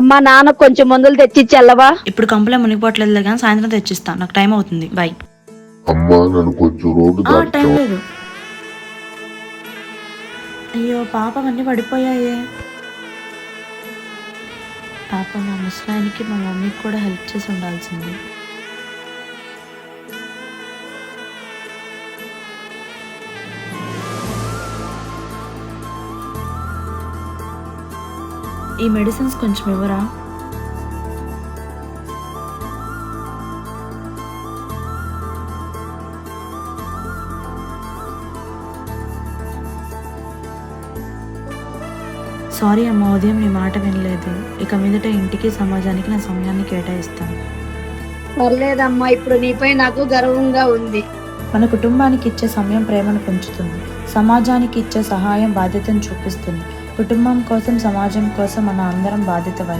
అమ్మా నాన్న కొంచెం మందులు తెచ్చిచ్చి వెళ్ళవా? ఇప్పుడు కంపలే మునిగిపోవట్లేదు కానీ సాయంత్రం తెచ్చిస్తా, నాకు టైం అవుతుంది. బాయ్. అమ్మా నన్ను కొంచెం రోడ్డు టైం దాటావా? లేదు. అయ్యో పాపం అన్నీ పడిపోయాయే. పాప మా ముసలాయనికి మా మమ్మీకి కూడా హెల్ప్ చేసి ఉండాల్సింది. ఈ మెడిసిన్స్ కొంచెం ఇవ్వరా? సారీ అమ్మ, ఉదయం నీ మాట వినలేదు. ఇక మీదట ఇంటికి సమాజానికి నా సమయాన్ని కేటాయిస్తాను. పర్లేదమ్మా, ఇప్పుడు నీపై నాకు గర్వంగా ఉంది. మన కుటుంబానికి ఇచ్చే సమయం ప్రేమను పెంచుతుంది, సమాజానికి ఇచ్చే సహాయం బాధ్యతను చూపిస్తుంది. కుటుంబం కోసం, సమాజం కోసం మన అందరం బాధ్యత వహించాలి.